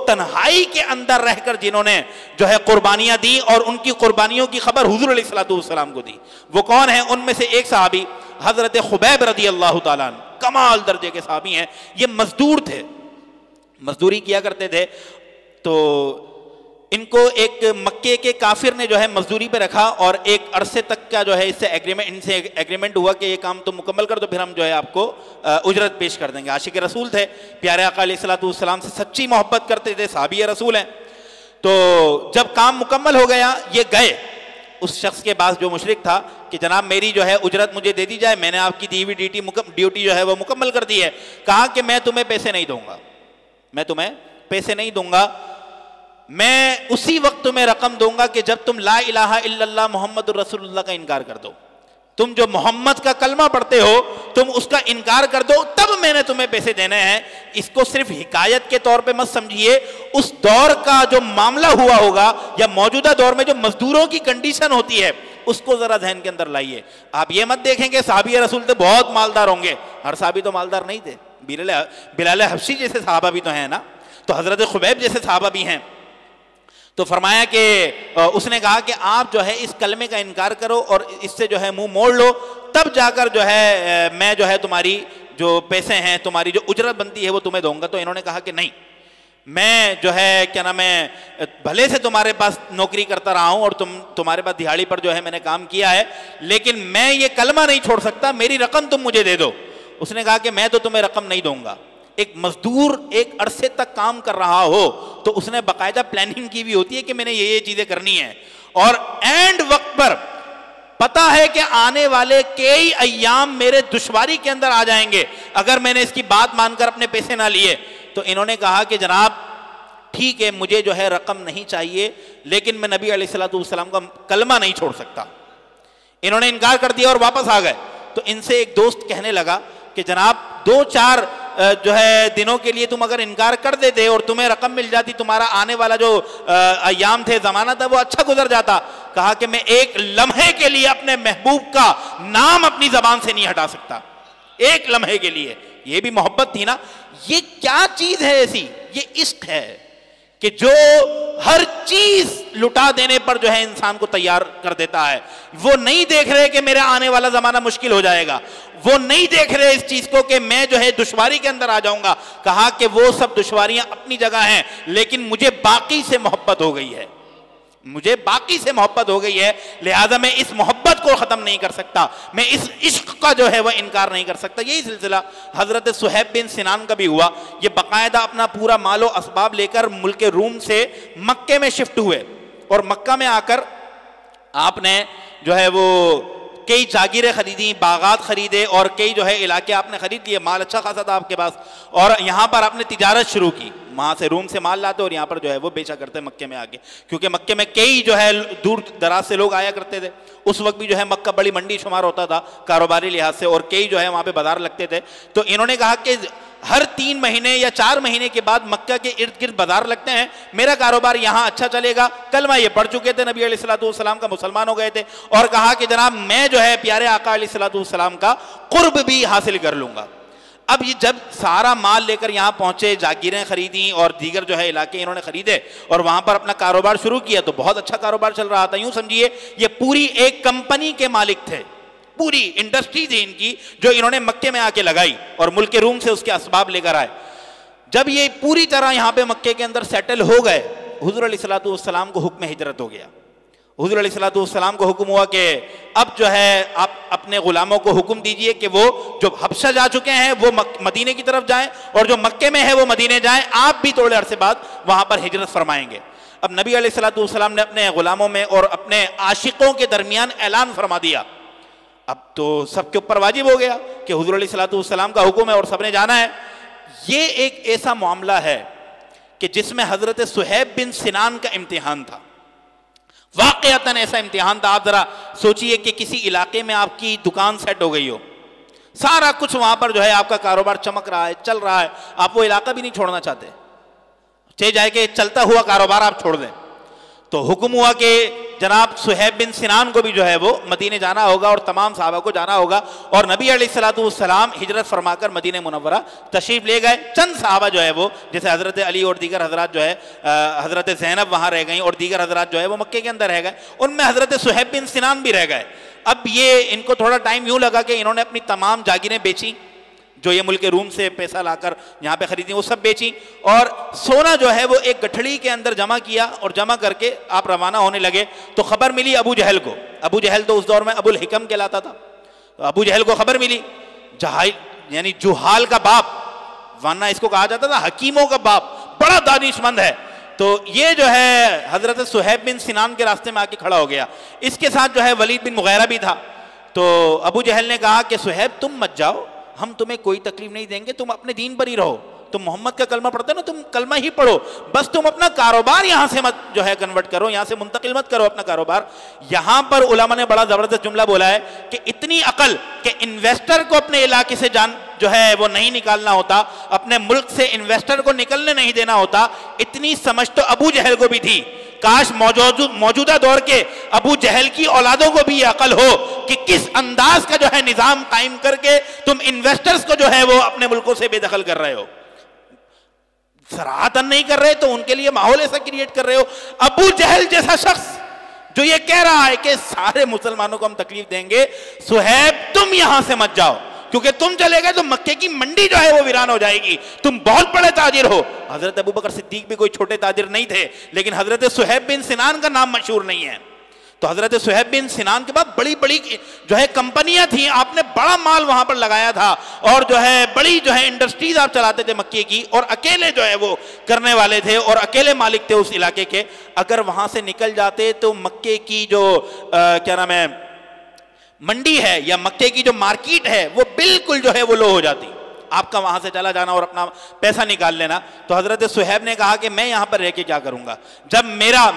S1: تنہائی کے اندر رہ کر جنہوں نے جو ہے قربانیاں دی اور ان کی قربانیوں کی خبر حضور علیہ الصلوۃ والسلام کو دی. وہ کون ہیں؟ ان میں سے ایک صحابی حضرت خبیب رضی اللہ تعالیٰ عنہ، کمال درجے کے صحابی ہیں. یہ مزدور تھے، مزدوری کیا کرتے تھے. تو ان کو ایک مکے کے کافر نے جو ہے مزدوری پہ رکھا اور ایک عرصے تک کا جو ہے ان سے ایگریمنٹ ہوا کہ یہ کام تم مکمل کر دو، پھر ہم جو ہے آپ کو اجرت پیش کر دیں گے. عاشق رسول تھے، پیارے آقا علیہ الصلوۃ والسلام سے سچی محبت کرتے تھے، صحابی رسول ہیں. تو جب کام مکمل ہو گیا، یہ گئے اس شخص کے پاس جو مشرک تھا کہ جناب میری جو ہے اجرت مجھے دے دی جائے، میں نے آپ کی دی ہوئی ڈیوٹی جو ہے وہ مکمل کر دی ہے. کہا کہ میں تمہیں پیسے نہیں دوں گا، میں اسی وقت تمہیں رقم دوں گا کہ جب تم لا الہ الا اللہ محمد الرسول اللہ کا انکار کر دو. تم جو محمد کا کلمہ پڑھتے ہو تم اس کا انکار کر دو، تب میں نے تمہیں پیسے دینے ہیں. اس کو صرف حکایت کے طور پہ مت سمجھیے، اس دور کا جو معاملہ ہوا ہوگا یا موجودہ دور میں جو مزدوروں کی کنڈیشن ہوتی ہے اس کو ذرا ذہن کے اندر لائیے. آپ یہ مت دیکھیں کہ صحابی رسول تھے بہت مالدار ہوں گے، ہر صحابی تو مالدار نہیں تھے. بلال حبشی جیسے صحابہ بھی تو ہیں نا، تو حضرت خبیب جیسے صحابہ بھی ہیں. تو فرمایا کہ اس نے کہا کہ آپ جو ہے اس کلمے کا انکار کرو اور اس سے جو ہے منہ موڑ لو، تب جا کر جو ہے میں جو ہے تمہاری جو پیسے ہیں، تمہاری جو اجرت بنتی ہے وہ تمہیں دوں گا. تو انہوں نے کہا کہ نہیں، میں جو ہے کیا نام ہے بھلے سے تمہارے پاس نوکری کرتا رہا ہوں اور تمہارے پاس دہاڑی پر جو ہے میں نے کام کیا ہے، لیکن میں یہ کلمہ نہیں چھوڑ سکتا، میری رقم تم مجھے دے دو. اس نے کہا کہ میں تو تمہیں رقم نہیں دوں گا. ایک مزدور ایک عرصے تک کام کر رہا ہو تو اس نے باقاعدہ پلاننگ کی بھی ہوتی ہے کہ میں نے یہ چیزیں کرنی ہیں، اور اینڈ وقت پر پتا ہے کہ آنے والے کئی ایام میرے دشواری کے اندر آ جائیں گے اگر میں نے اس کی بات مان کر اپنے پیسے نہ لیے. تو انہوں نے کہا کہ جناب ٹھیک ہے، مجھے جو ہے رقم نہیں چاہیے، لیکن میں نبی علیہ الصلوۃ والسلام کا کلمہ نہیں چھوڑ سکتا. انہوں نے انکار کر دیا اور واپس آ گئے. تو ان سے ایک دوست کہنے لگا کہ جناب 2-4 جو ہے دنوں کے لیے تم اگر انکار کر دیتے اور تمہیں رقم مل جاتی، تمہارا آنے والا جو ایام تھے، زمانہ تھا، وہ اچھا گزر جاتا. کہا کہ میں ایک لمحے کے لیے اپنے محبوب کا نام اپنی زبان سے نہیں ہٹا سکتا، ایک لمحے کے لیے. یہ بھی محبت تھی نا. یہ کیا چیز ہے ایسی؟ یہ عشق ہے کہ جو ہر چیز لٹا دینے پر جو ہے انسان کو تیار کر دیتا ہے. وہ نہیں دیکھ رہے کہ میرا آنے والا زمانہ مشکل ہو جائے گا, وہ نہیں دیکھ رہے اس چیز کو کہ میں جو ہے دشواری کے اندر آ جاؤں گا. کہا کہ وہ سب دشواریاں اپنی جگہ ہیں, لیکن مجھے باقی سے محبت ہو گئی ہے, مجھے باقی سے محبت ہو گئی ہے, لہذا میں اس محبت کو ختم نہیں کر سکتا, میں اس عشق کا جو ہے وہ انکار نہیں کر سکتا. یہی سلسلہ حضرت صہیب بن سنان کا بھی ہوا. یہ باقاعدہ اپنا پورا مال و اسباب لے کر ملک روم سے مکے میں شفٹ ہوئے, اور مکہ میں آ کر آپ نے جو ہے وہ کئی جاگیریں خریدیں, باغات خریدے, اور کئی جو ہے علاقے آپ نے خرید لیے. مال اچھا خاصا تھا آپ کے پاس, اور یہاں پر آپ نے تجارت شروع کی. وہاں سے روم سے مال لاتے اور یہاں پر جو ہے وہ بیچا کرتے مکے میں آگے, کیونکہ مکے میں کئی جو ہے دور دراز سے لوگ آیا کرتے تھے. اس وقت بھی جو ہے مکہ بڑی منڈی شمار ہوتا تھا کاروباری لحاظ سے, اور کئی جو ہے وہاں پہ بازار لگتے تھے. تو انہوں نے کہا کہ ہر 3 مہینے یا 4 مہینے کے بعد مکہ کے ارد گرد بازار لگتے ہیں, میرا کاروبار یہاں اچھا چلے گا. کلمہ یہ پڑھ چکے تھے نبی علیہ الصلوۃ والسلام کا, مسلمان ہو گئے تھے, اور کہا کہ جناب میں جو ہے پیارے آقا علیہ الصلوۃ والسلام کا قرب بھی حاصل کر لوں گا. اب یہ جب سارا مال لے کر یہاں پہنچے, جاگیریں خریدیں اور دیگر جو ہے علاقے انہوں نے خریدے, اور وہاں پر اپنا کاروبار شروع کیا, تو بہت اچھا کاروبار چل رہا تھا. یوں سمجھیے یہ پوری ایک کمپنی کے مالک تھے, پوری انڈسٹری تھی ان کی جو انہوں نے مکے میں آ کے لگائی, اور ملک روم سے اس کے اسباب لے کر آئے. جب یہ پوری طرح یہاں پہ مکے کے اندر سیٹل ہو گئے, حضور علیہ الصلوۃ والسلام کو حکم ہجرت ہو گیا. حضور علیہ الصلوۃ والسلام کو حکم ہوا کہ اب جو ہے آپ اپنے غلاموں کو حکم دیجئے کہ وہ جو حبشہ جا چکے ہیں وہ مدینے کی طرف جائیں, اور جو مکے میں ہے وہ مدینے جائیں. آپ بھی تھوڑے عرصے بعد وہاں پر ہجرت فرمائیں گے. اب نبی علیہ الصلوۃ والسلام نے اپنے غلاموں میں اور اپنے عاشقوں کے درمیان اعلان فرما دیا. اب تو سب کے اوپر واجب ہو گیا کہ حضور علیہ الصلوۃ والسلام کا حکم ہے اور سب نے جانا ہے. یہ ایک ایسا معاملہ ہے کہ جس میں حضرت صہیب بن سنان کا امتحان تھا, واقعتاً ایسا امتحان تھا. آپ ذرا سوچئے کہ کسی علاقے میں آپ کی دکان سیٹ ہو گئی ہو, سارا کچھ وہاں پر جو ہے آپ کا کاروبار چمک رہا ہے, چل رہا ہے, آپ وہ علاقہ بھی نہیں چھوڑنا چاہتے, چاہے جائے کہ چلتا ہوا کاروبار آپ چھوڑ دیں. تو حکم ہوا کہ جناب صہیب بن سنان کو بھی جو ہے وہ مدینے جانا ہوگا, اور تمام صحابہ کو جانا ہوگا. اور نبی علیہ الصلوۃ والسلام ہجرت فرما کر مدینہ منورہ تشریف لے گئے. چند صحابہ جو ہے وہ, جیسے حضرت علی اور دیگر حضرات جو ہے, حضرت زینب وہاں رہ گئیں, اور دیگر حضرات جو ہے وہ مکے کے اندر رہ گئے. ان میں حضرت صہیب بن سنان بھی رہ گئے. اب یہ ان کو تھوڑا ٹائم یوں لگا کہ انہوں نے اپنی تمام جاگیریں بیچیں جو یہ ملک روم سے پیسہ لا کر یہاں پہ خریدیں, وہ سب بیچیں, اور سونا جو ہے وہ ایک گٹھڑی کے اندر جمع کیا, اور جمع کر کے آپ روانہ ہونے لگے. تو خبر ملی ابو جہل کو. ابو جہل تو اس دور میں ابو الحکم کہلاتا تھا. تو ابو جہل کو خبر ملی, یعنی جہال کا باپ, ورنہ اس کو کہا جاتا تھا حکیموں کا باپ, بڑا دانش مند ہے. تو یہ جو ہے حضرت صہیب بن سنان کے راستے میں آ کے کھڑا ہو گیا. اس کے ساتھ جو ہے ولید بن مغیرہ بھی تھا. تو ابو جہل نے کہا کہ صہیب تم مت جاؤ, ہم تمہیں کوئی تکلیف نہیں دیں گے, تم اپنے دین پر ہی رہو. تم محمد کا کلمہ پڑھتے ہو نا, تم کلمہ ہی پڑھو, بس تم اپنا کاروبار یہاں سے مت جو ہے کنورٹ کرو, یہاں سے منتقل مت کرو اپنا کاروبار. یہاں پر علماء نے بڑا زبردست جملہ بولا ہے کہ اتنی عقل کہ انویسٹر کو اپنے علاقے سے جو ہے وہ نہیں نکالنا ہوتا, اپنے ملک سے انویسٹر کو نکلنے نہیں دینا ہوتا, اتنی سمجھ تو ابو جہل کو بھی تھی. کاش موجودہ دور کے ابو جہل کی اولادوں کو بھی یہ عقل ہو کہ کس انداز کا جو ہے نظام قائم کر کے تم انویسٹرز کو جو ہے وہ اپنے ملکوں سے بے دخل کر رہے ہو, صراحتاً نہیں کر رہے تو ان کے لیے ماحول ایسا کریٹ کر رہے ہو. ابو جہل جیسا شخص جو یہ کہہ رہا ہے کہ سارے مسلمانوں کو ہم تکلیف دیں گے, صہیب تم یہاں سے مت جاؤ, کیونکہ تم چلے گئے تو مکے کی منڈی جو ہے وہ ویران ہو جائے گی, تم بہت بڑے تاجر ہو. حضرت ابوبکر صدیق بھی کوئی چھوٹے تاجر نہیں تھے, لیکن حضرت صہیب بن سنان کا نام مشہور نہیں ہے. تو حضرت صہیب بن سنان کے بعد بڑی بڑی جو ہے کمپنیاں تھیں, آپ نے بڑا مال وہاں پر لگایا تھا, اور جو ہے بڑی جو ہے انڈسٹریز آپ چلاتے تھے مکے کی, اور اکیلے جو ہے وہ کرنے والے تھے, اور اکیلے مالک تھے اس علاقے کے. اگر وہاں سے نکل جاتے تو مکے کی جو کیا نام ہے منڈی ہے, یا مکے کی جو مارکیٹ ہے, وہ بالکل جو ہے وہ لو ہو جاتی, آپ کا وہاں سے چلا جانا اور اپنا پیسہ نکال لینا. تو حضرت صہیب نے کہا کہ میں یہاں پر رہ کے کیا کروں گا, جب میرا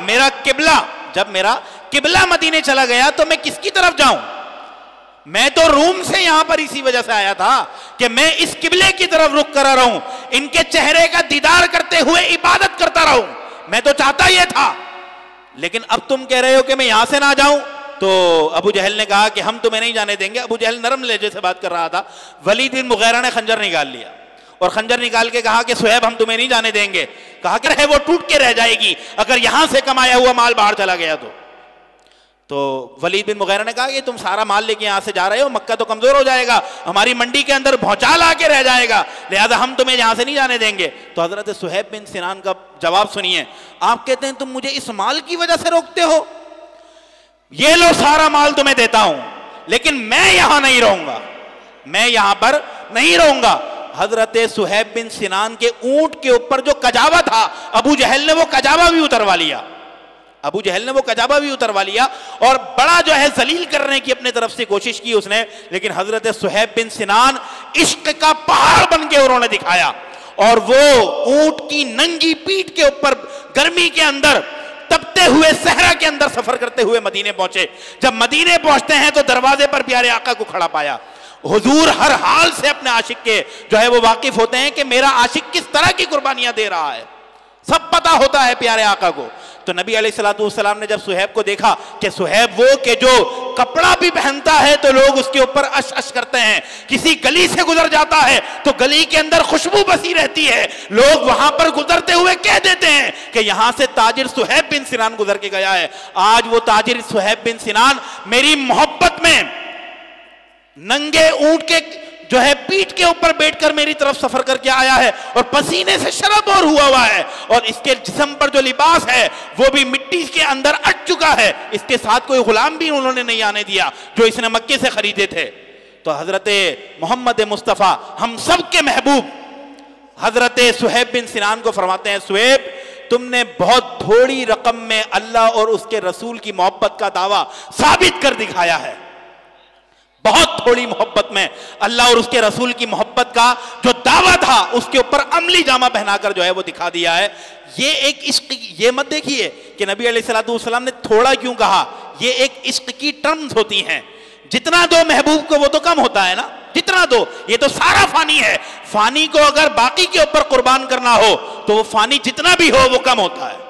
S1: قبلہ مدینے چلا گیا تو میں کس کی طرف جاؤں. میں تو روم سے یہاں پر اسی وجہ سے آیا تھا کہ میں اس قبلے کی طرف رخ کرا رہوں, ان کے چہرے کا دیدار کرتے ہوئے عبادت کرتا رہوں, میں تو چاہتا یہ تھا. لیکن اب تم کہہ رہے ہو کہ میں یہاں سے نہ جاؤں, تو ابو جہل نے کہا کہ ہم تمہیں نہیں جانے دیں گے. ابو جہل نرم لہجے سے بات کر رہا تھا. ولید بن مغیرہ نے خنجر نکال لیا اور خنجر نکال کے کہا کہ صہیب ہم تمہیں نہیں جانے دیں گے. کہا کہ وہ ٹوٹ کے رہ جائے گی اگر یہاں سے کمایا ہوا مال باہر چلا گیا تو ولید بن مغیرہ نے کہا کہ تم سارا مال لے کے یہاں سے جا رہے ہو, مکہ تو کمزور ہو جائے گا, ہماری منڈی کے اندر بھونچال آ کے رہ جائے گا, لہذا ہم تمہیں یہاں سے نہیں جانے دیں گے. تو حضرت صہیب بن سنان کا جواب سنیے. آپ کہتے ہیں تم مجھے اس مال کی وجہ سے روکتے ہو, یہ لو سارا مال تمہیں دیتا ہوں لیکن میں یہاں نہیں رہوں گا, میں یہاں پر نہیں رہوں گا. حضرت صہیب بن سنان کے اونٹ کے اوپر جو کجاوا تھا, ابو جہل نے وہ کجاوا بھی اتروا لیا. ابو جہل نے وہ کجاوا بھی اتروا لیا اور بڑا جو ہے ذلیل کرنے کی اپنے طرف سے کوشش کی اس نے, لیکن حضرت صہیب بن سنان عشق کا پہاڑ بن کے انہوں نے دکھایا اور وہ اونٹ کی ننگی پیٹھ کے اوپر گرمی کے اندر تپتے ہوئے صحرا کے اندر سفر کرتے ہوئے مدینے پہنچے. جب مدینے پہنچتے ہیں تو دروازے پر پیارے آقا کو کھڑا پایا. حضور ہر حال سے اپنے عاشق کے جو ہے وہ واقف ہوتے ہیں کہ میرا عاشق کس طرح کی قربانیاں دے رہا ہے, سب پتا ہوتا ہے پیارے آقا کو. تو نبی علیہ السلام نے جب صہیب کو دیکھا کہ صہیب وہ کہ جو کپڑا بھی پہنتا ہے تو لوگ اس کے اوپر اش اش کرتے ہیں, کسی گلی سے گزر جاتا ہے تو گلی کے اندر خوشبو بسی رہتی ہے, لوگ وہاں پر گزرتے ہوئے کہہ دیتے ہیں کہ یہاں سے تاجر صہیب بن سنان گزر کے گیا ہے. آج وہ تاجر صہیب بن سنان میری محبت میں ننگے اونٹ کے جو ہے پیٹھ کے اوپر بیٹھ کر میری طرف سفر کر کے آیا ہے اور پسینے سے شرابور ہوا ہے اور اس کے جسم پر جو لباس ہے وہ بھی مٹی کے اندر اٹ چکا ہے. اس کے ساتھ کوئی غلام بھی انہوں نے نہیں آنے دیا جو اس نے مکے سے خریدے تھے. تو حضرت محمد مصطفیٰ ہم سب کے محبوب حضرت صہیب بن سنان کو فرماتے ہیں, صہیب تم نے بہت تھوڑی رقم میں اللہ اور اس کے رسول کی محبت کا دعویٰ ثابت کر دکھایا ہے. بہت تھوڑی محبت میں اللہ اور اس کے رسول کی محبت کا جو دعویٰ تھا اس کے اوپر عملی جامہ پہنا کر جو ہے وہ دکھا دیا ہے. یہ ایک عشق, یہ مت دیکھیے کہ نبی علیہ السلام نے تھوڑا کیوں کہا, یہ ایک عشق کی ٹرمز ہوتی ہیں. جتنا دو محبوب کو وہ تو کم ہوتا ہے نا, جتنا دو, یہ تو سارا فانی ہے. فانی کو اگر باقی کے اوپر قربان کرنا ہو تو وہ فانی جتنا بھی ہو وہ کم ہوتا ہے.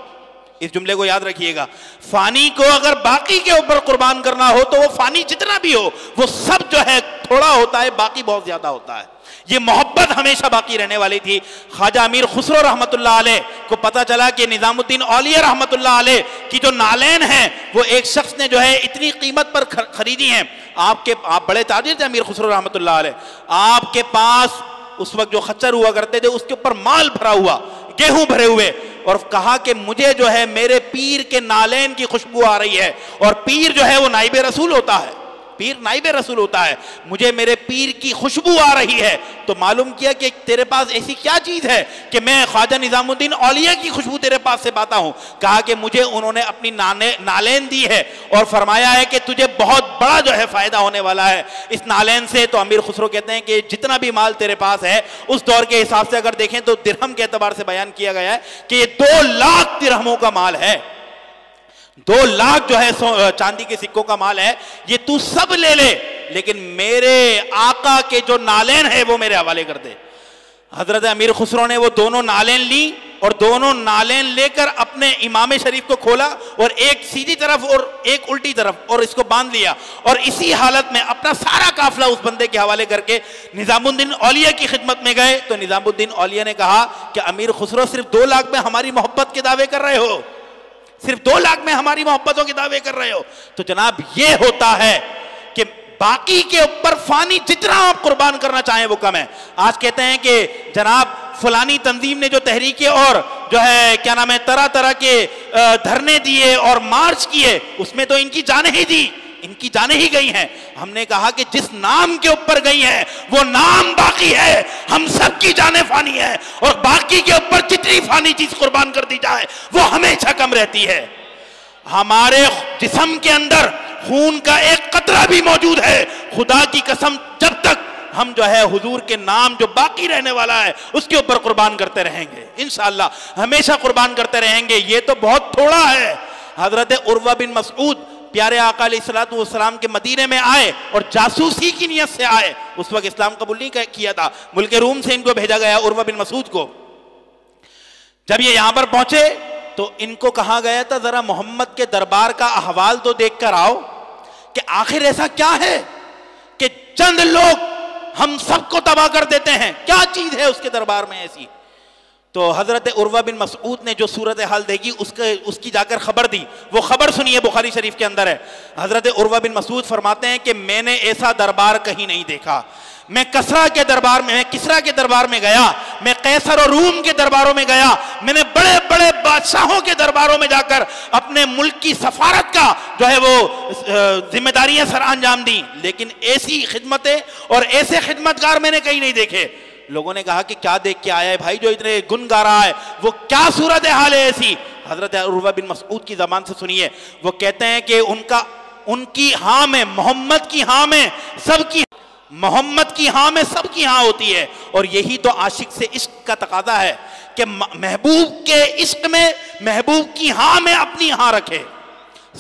S1: اس جملے کو یاد رکھیے گا, فانی کو اگر باقی کے اوپر قربان کرنا ہو تو وہ فانی جتنا بھی ہو وہ سب جو ہے تھوڑا ہوتا ہے, باقی بہت زیادہ ہوتا ہے. یہ محبت ہمیشہ باقی رہنے والی تھی. خواجہ امیر خسرو رحمت اللہ علیہ کو پتا چلا کہ نظام الدین اولیاء رحمت اللہ علیہ کی جو نالین ہیں وہ ایک شخص نے جو ہے اتنی قیمت پر خریدی ہیں. آپ بڑے تاجر تھے امیر خسرو رحمت اللہ علیہ, آپ کے پاس اس وقت جو خچر ہوا کرتے تھے اس کے اوپر مال بھرا ہوا, گیہوں بھرے ہوئے, اور کہا کہ مجھے جو ہے میرے پیر کے نالین کی خوشبو آ رہی ہے, اور پیر جو ہے وہ نائب رسول ہوتا ہے, پیر نائب رسول ہوتا ہے, مجھے میرے پیر کی خوشبو آ رہی ہے. تو معلوم کیا کہ تیرے پاس ایسی کیا چیز ہے کہ میں خواجہ نظام الدین اولیاء کی خوشبو تیرے پاس سے پاتا ہوں. کہا کہ مجھے انہوں نے اپنی نالین دی ہے اور فرمایا ہے کہ تجھے بہت بڑا جو ہے فائدہ ہونے والا ہے اس نالین سے. تو امیر خسرو کہتے ہیں کہ جتنا بھی مال تیرے پاس ہے اس دور کے حساب سے اگر دیکھیں تو درہم کے اعتبار سے بیان کیا گیا ہے کہ یہ 2 لاکھ درہموں کا مال ہے, 2 لاکھ جو ہے چاندی کے سکوں کا مال ہے, یہ تو سب لے لے لیکن میرے آقا کے جو نالین ہے وہ میرے حوالے کر دے. حضرت امیر خسرو نے وہ دونوں نالین لی اور دونوں نالین لے کر اپنے امام شریف کو کھولا اور ایک سیدھی طرف اور ایک الٹی طرف اور اس کو باندھ لیا, اور اسی حالت میں اپنا سارا قافلہ اس بندے کے حوالے کر کے نظام الدین اولیاء کی خدمت میں گئے. تو نظام الدین اولیاء نے کہا کہ امیر خسرو صرف 2 لاکھ میں ہماری محبت کے دعوے کر رہے ہو, صرف 2 لاکھ میں ہماری محبتوں کے دعوے کر رہے ہو. تو جناب یہ ہوتا ہے کہ باقی کے اوپر فانی جتنا آپ قربان کرنا چاہیں وہ کم ہے. آج کہتے ہیں کہ جناب فلانی تنظیم نے جو تحریکیں اور جو ہے کیا نام ہے طرح طرح کے دھرنے دیے اور مارچ کیے اس میں تو ان کی جانیں ہی دی, ان کی جانیں ہی گئی ہیں. ہم نے کہا کہ جس نام کے اوپر گئی ہیں وہ نام باقی ہے, ہم سب کی جانیں فانی ہے اور باقی کے اوپر جتنی فانی چیز قربان کر دی جائے وہ ہمیشہ کم رہتی ہے. ہمارے جسم کے اندر خون کا ایک قطرہ بھی موجود ہے, خدا کی قسم جب تک ہم جو ہے حضور کے نام جو باقی رہنے والا ہے اس کے اوپر قربان کرتے رہیں گے, انشاءاللہ ہمیشہ قربان کرتے رہیں گے. یہ تو بہت تھوڑا ہے. حضرت عروہ بن مسعود پیارے آقا علیہ السلام کے مدینے میں آئے اور جاسوسی کی نیت سے آئے. اس وقت اسلام قبول نہیں کیا تھا, ملک روم سے ان کو بھیجا گیا عروہ بن مسعود کو. جب یہ یہاں پر پہنچے تو ان کو کہا گیا تھا ذرا محمد کے دربار کا احوال تو دیکھ کر آؤ. کہ آخر ایسا کیا ہے کہ چند لوگ ہم سب کو تباہ کر دیتے ہیں، کیا چیز ہے اس کے دربار میں ایسی؟ تو حضرت عروہ بن مسعود نے جو صورتحال دیکھی اس کی جا کر خبر دی. وہ خبر سنیے، بخاری شریف کے اندر ہے. حضرت عروہ بن مسعود فرماتے ہیں کہ میں نے ایسا دربار کہیں نہیں دیکھا. میں کسرا کے دربار میں، کسرا کے دربار میں گیا، میں قیصر اور روم کے درباروں میں گیا، میں نے بڑے بڑے بادشاہوں کے درباروں میں جا کر اپنے ملک کی سفارت کا جو ہے وہ ذمہ داریاں سر انجام دی، لیکن ایسی خدمتیں اور ایسے خدمتگار میں نے کہیں نہیں دیکھے. لوگوں نے کہا کہ کیا دیکھ کے آیا ہے بھائی جو اتنے گن گا رہا ہے، وہ کیا صورتحال ہے ایسی؟ حضرت عروہ بن مسعود کی زبان سے سنیے. وہ کہتے ہیں کہ ان کی ہاں میں، محمد کی ہاں میں سب کی، محمد کی ہاں میں سب کی ہاں ہوتی ہے. اور یہی تو عاشق سے عشق کا تقاضا ہے کہ محبوب کے عشق میں، محبوب کی ہاں میں اپنی ہاں رکھے،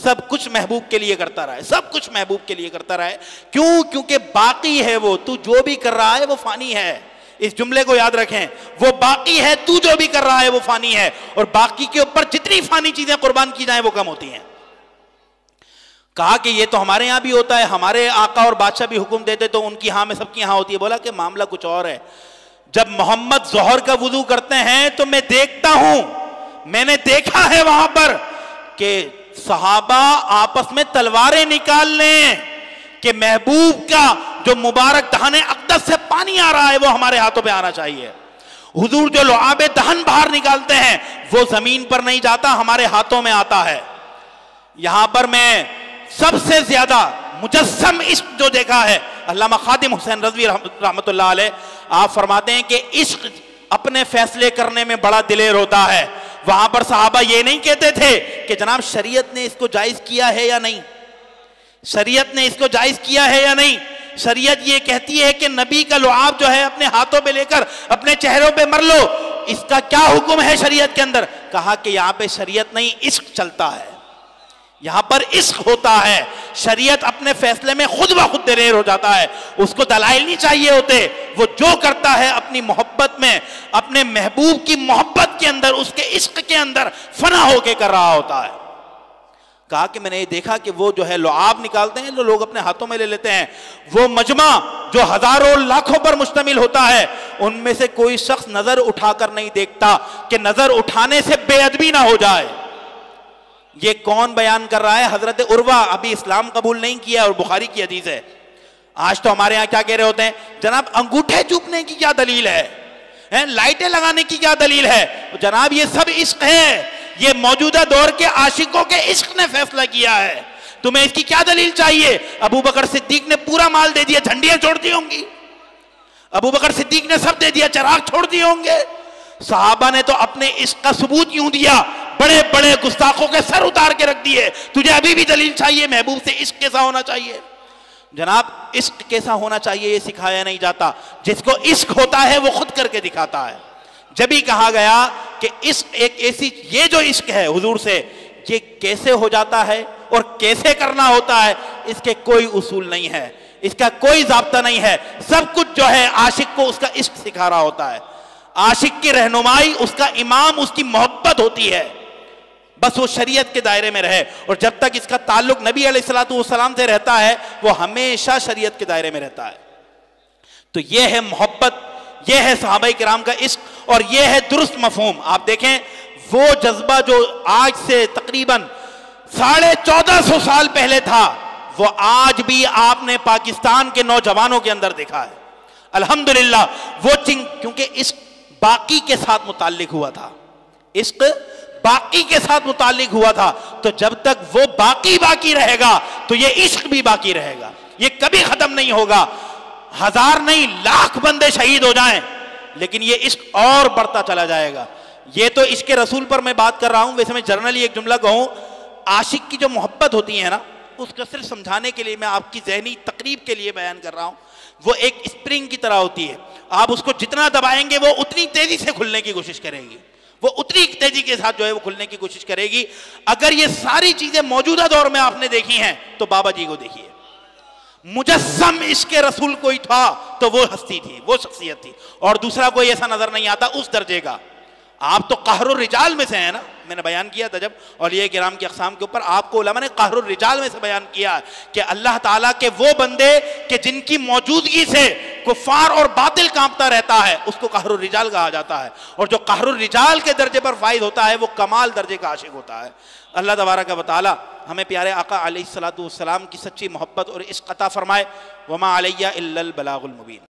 S1: سب کچھ محبوب کے لیے کرتا رہے، سب کچھ محبوب کے لیے کرتا رہے. کیوں؟ کیونکہ باقی ہے وہ، تو جو بھی کر رہا ہے وہ فانی ہے. اس جملے کو یاد رکھیں، وہ باقی ہے، تو جو بھی کر رہا ہے وہ فانی ہے، اور باقی کے اوپر جتنی فانی چیزیں قربان کی جائیں وہ کم ہوتی ہیں. کہا کہ یہ تو ہمارے یہاں بھی ہوتا ہے، ہمارے آقا اور بادشاہ بھی حکم دیتے تو ان کی ہاں میں سب کی ہاں ہوتی ہے. بولا کہ معاملہ کچھ اور ہے. جب محمد ظہر کا وضو کرتے ہیں تو میں دیکھتا ہوں، میں نے دیکھا ہے وہاں پر کہ صحابہ آپس میں تلواریں نکال لیں کہ محبوب کا جو مبارک دہن اقدس سے پانی آ رہا ہے وہ ہمارے ہاتھوں پہ آنا چاہیے. حضور جو لعاب دہن باہر نکالتے ہیں وہ زمین پر نہیں جاتا، ہمارے ہاتھوں میں آتا ہے. یہاں پر میں سب سے زیادہ مجسم عشق جو دیکھا ہے، علامہ خادم حسین رضوی رحمۃ اللہ علیہ، آپ فرماتے ہیں کہ عشق اپنے فیصلے کرنے میں بڑا دلیر ہوتا ہے. وہاں پر صحابہ یہ نہیں کہتے تھے کہ جناب شریعت نے اس کو جائز کیا ہے یا نہیں، شریعت نے اس کو جائز کیا ہے یا نہیں. شریعت یہ کہتی ہے کہ نبی کا لعاب جو ہے اپنے ہاتھوں پہ لے کر اپنے چہروں پہ مر لو. اس کا کیا حکم ہے شریعت کے اندر؟ کہا کہ یہاں پہ شریعت نہیں، عشق چلتا ہے، یہاں پر عشق ہوتا ہے. شریعت اپنے فیصلے میں خود بخود دلیر ہو جاتا ہے، اس کو دلائل نہیں چاہیے ہوتے. وہ جو کرتا ہے اپنی محبت میں، اپنے محبوب کی محبت کے اندر، اس کے عشق کے اندر فنا ہو کے کر رہا ہوتا ہے. کہا کہ میں نے یہ دیکھا کہ وہ جو ہے لعاب نکالتے ہیں، لوگ اپنے ہاتھوں میں لے لیتے ہیں. وہ مجمع جو ہزاروں لاکھوں پر مشتمل ہوتا ہے، ان میں سے کوئی شخص نظر اٹھا کر نہیں دیکھتا کہ نظر اٹھانے سے بے ادبی نہ ہو جائے. یہ کون بیان کر رہا ہے؟ حضرت عروہ، ابھی اسلام قبول نہیں کیا اور بخاری کی حدیث ہے. آج تو ہمارے ہاں کیا کہہ رہے ہوتے ہیں، جناب انگوٹھے چوپنے کی کیا دلیل ہے، لائٹیں لگانے کی کیا دلیل ہے؟ جناب یہ سب عشق ہے، یہ موجودہ دور کے عاشقوں کے عشق نے فیصلہ کیا ہے. تمہیں اس کی کیا دلیل چاہیے؟ ابو بکر صدیق نے پورا مال دے دیا، جھنڈیاں چھوڑ دی ہوں گی. ابو بکر صدیق نے سب دے دیا، چراغ چھوڑ دیے ہوں گے. صحابہ نے تو اپنے عشق کا ثبوت یوں دیا، بڑے بڑے گستاخوں کے سر اتار کے رکھ دیے. تجھے ابھی بھی دلیل چاہیے؟ محبوب سے عشق کیسا ہونا چاہیے؟ جناب عشق کیسا ہونا چاہیے یہ سکھایا نہیں جاتا. جس کو عشق ہوتا ہے وہ خود کر کے دکھاتا ہے. جب ہی کہا گیا کہ عشق ایک ایسی، یہ جو عشق ہے حضور سے، یہ کیسے ہو جاتا ہے اور کیسے کرنا ہوتا ہے، اس کے کوئی اصول نہیں ہے، اس کا کوئی ضابطہ نہیں ہے. سب کچھ جو ہے عاشق کو اس کا عشق سکھا رہا ہوتا ہے. عاشق کی رہنمائی، اس کا امام، اس کی محبت ہوتی ہے. بس وہ شریعت کے دائرے میں رہے، اور جب تک اس کا تعلق نبی علیہ السلام سے رہتا ہے وہ ہمیشہ شریعت کے دائرے میں رہتا ہے. تو یہ ہے محبت، یہ ہے صحابہ کرام کا عشق، اور یہ ہے درست مفہوم. آپ دیکھیں وہ جذبہ جو آج سے تقریباً 1450 سال پہلے تھا، وہ آج بھی آپ نے پاکستان کے نوجوانوں کے اندر دیکھا ہے. الحمدللہ وہ کیونکہ عشق باقی کے ساتھ متعلق ہوا تھا، عشق باقی کے ساتھ متعلق ہوا تھا. تو جب تک وہ باقی رہے گا تو یہ عشق بھی باقی رہے گا، یہ کبھی ختم نہیں ہوگا. ہزار نہیں لاکھ بندے شہید ہو جائیں لیکن یہ عشق اور بڑھتا چلا جائے گا. یہ تو عشق رسول پر میں بات کر رہا ہوں. ویسے میں جنرلی ایک جملہ کہوں، عاشق کی جو محبت ہوتی ہے نا، اس کو صرف سمجھانے کے لیے میں آپ کی ذہنی تقریب کے لیے بیان کر رہا ہوں. وہ ایک اسپرنگ کی طرح ہوتی ہے، آپ اس کو جتنا دبائیں گے وہ اتنی تیزی سے کھلنے کی کوشش کرے گی، وہ اتنی تیزی کے ساتھ جو ہے وہ کھلنے کی کوشش کرے گی. اگر یہ ساری چیزیں موجودہ دور میں آپ نے دیکھی ہیں تو بابا جی کو دیکھیے. مجسم عشق رسول کوئی تھا تو وہ ہستی تھی، وہ شخصیت تھی، اور دوسرا کوئی ایسا نظر نہیں آتا اس درجے کا. آپ تو قہر الرجال میں سے ہیں نا، میں نے بیان کیا تھا جب اولیاء کرام کی اقسام کے اوپر، آپ کو علماء نے قہر الرجال میں سے بیان کیا کہ اللہ تعالیٰ کے وہ بندے کہ جن کی موجودگی سے کفار اور باطل کانپتا رہتا ہے، اس کو قہر الرجال کہا جاتا ہے، اور جو قہر الرجال کے درجے پر فائز ہوتا ہے وہ کمال درجے کا عاشق ہوتا ہے۔ اللہ تبارک و تعالیٰ ہمیں پیارے آقا علیہ الصلوۃ والسلام کی سچی محبت اور عشق عطا فرمائے۔ وما علیہ الا البلاغ المبین۔